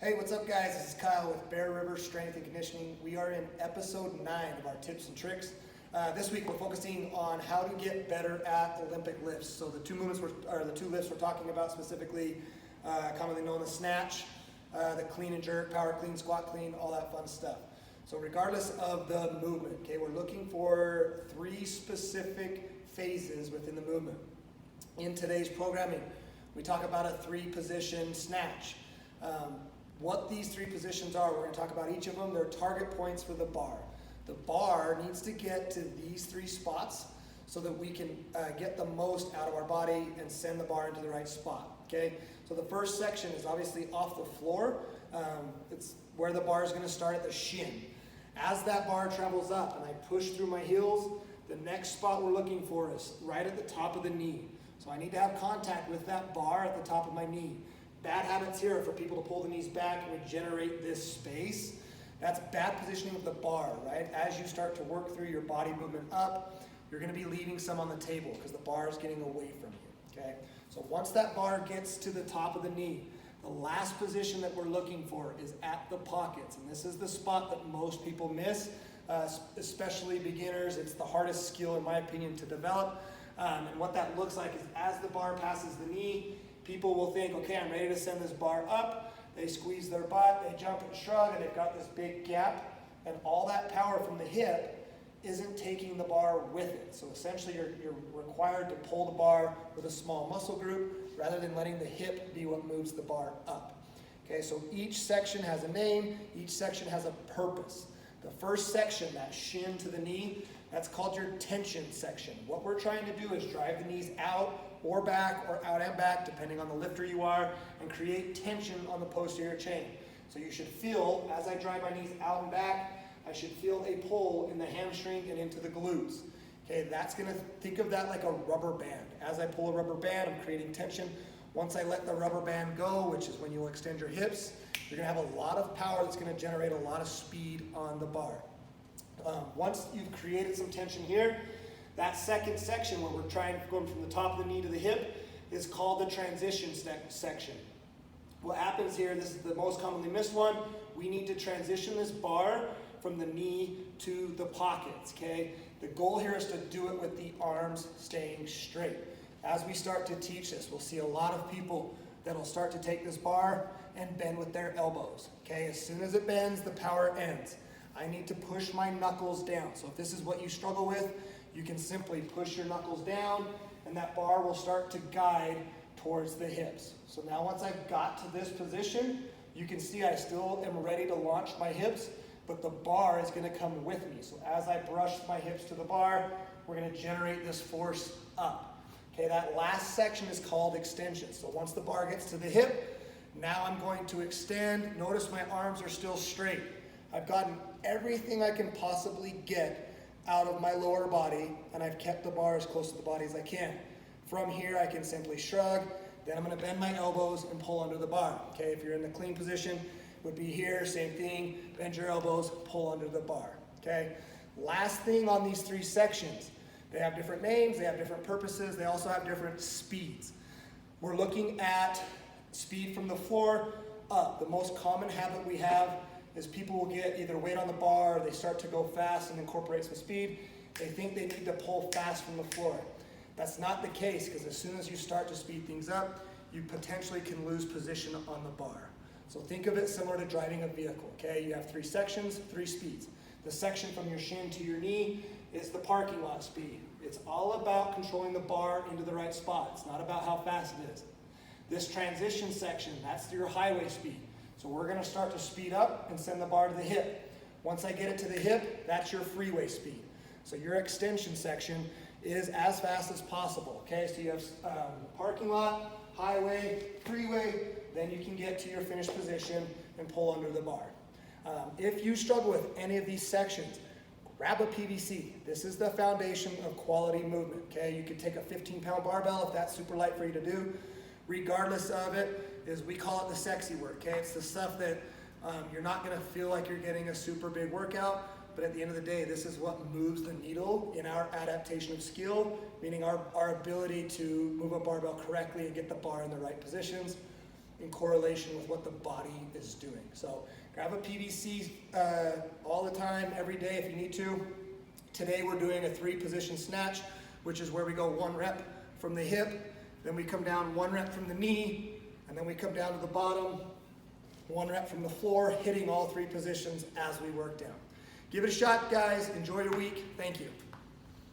Hey, what's up guys? This is Kyle with Bear River Strength and Conditioning. We are in episode 9 of our tips and tricks. This week we're focusing on how to get better at Olympic lifts. So the two lifts we're talking about specifically, commonly known as snatch, the clean and jerk, power clean, squat clean, all that fun stuff. So regardless of the movement, okay, we're looking for 3 specific phases within the movement. In today's programming, we talk about a 3-position snatch. What these 3 positions are, we're going to talk about each of them. They're target points for the bar. The bar needs to get to these 3 spots so that we can get the most out of our body and send the bar into the right spot. Okay, so the first section is obviously off the floor. It's where the bar is going to start at the shin. As that bar travels up and I push through my heels, the next spot we're looking for is right at the top of the knee. So I need to have contact with that bar at the top of my knee. Bad habits here are for people to pull the knees back and generate this space. That's bad positioning of the bar, right? As you start to work through your body movement up, you're going to be leaving some on the table because the bar is getting away from you, okay? So once that bar gets to the top of the knee, the last position that we're looking for is at the pockets. And this is the spot that most people miss, especially beginners. It's the hardest skill, in my opinion, to develop. And what that looks like is as the bar passes the knee, people will think, okay, I'm ready to send this bar up. They squeeze their butt, they jump and shrug, and they've got this big gap. And all that power from the hip isn't taking the bar with it. So essentially, you're required to pull the bar with a small muscle group rather than letting the hip be what moves the bar up. Okay, so each section has a name, each section has a purpose. The first section, that shin to the knee, that's called your tension section. What we're trying to do is drive the knees out or back or out and back, depending on the lifter you are, and create tension on the posterior chain. So you should feel, as I drive my knees out and back, I should feel a pull in the hamstring and into the glutes. Okay, that's gonna, think of that like a rubber band. As I pull a rubber band, I'm creating tension. Once I let the rubber band go, which is when you'll extend your hips, you're gonna have a lot of power that's gonna generate a lot of speed on the bar. Once you've created some tension here, that second section where we're going from the top of the knee to the hip is called the transition section. What happens here, this is the most commonly missed one, we need to transition this bar from the knee to the pockets, okay? The goal here is to do it with the arms staying straight. As we start to teach this, we'll see a lot of people that'll start to take this bar and bend with their elbows, okay? As soon as it bends, the power ends. I need to push my knuckles down. So if this is what you struggle with, you can simply push your knuckles down and that bar will start to guide towards the hips. So now once I've got to this position, you can see I still am ready to launch my hips, but the bar is gonna come with me. So as I brush my hips to the bar, we're gonna generate this force up. Okay, that last section is called extension. So once the bar gets to the hip, now I'm going to extend. Notice my arms are still straight. I've gotten everything I can possibly get out of my lower body, and I've kept the bar as close to the body as I can. From here, I can simply shrug, then I'm gonna bend my elbows and pull under the bar. Okay, if you're in the clean position, would be here, same thing, bend your elbows, pull under the bar, okay? Last thing on these 3 sections, they have different names, they have different purposes, they also have different speeds. We're looking at speed from the floor up. The most common habit we have is people will get either weight on the bar, or they start to go fast and incorporate some speed. They think they need to pull fast from the floor. That's not the case, because as soon as you start to speed things up, you potentially can lose position on the bar. So think of it similar to driving a vehicle, okay? You have 3 sections, 3 speeds. The section from your shin to your knee is the parking lot speed. It's all about controlling the bar into the right spot. It's not about how fast it is. This transition section, that's your highway speed. So we're gonna start to speed up and send the bar to the hip. Once I get it to the hip, that's your freeway speed. So your extension section is as fast as possible, okay? So you have parking lot, highway, freeway, then you can get to your finished position and pull under the bar. If you struggle with any of these sections, grab a PVC. This is the foundation of quality movement, okay? You could take a 15-pound barbell if that's super light for you to do. Regardless of it, we call it the sexy work, okay? It's the stuff that you're not gonna feel like you're getting a super big workout, but at the end of the day, this is what moves the needle in our adaptation of skill, meaning our ability to move a barbell correctly and get the bar in the right positions. in correlation with what the body is doing. So grab a PVC all the time, every day if you need to. Today we're doing a 3-position snatch, which is where we go 1 rep from the hip, then we come down 1 rep from the knee, and then we come down to the bottom, 1 rep from the floor, hitting all 3 positions as we work down. Give it a shot, guys. Enjoy your week. Thank you.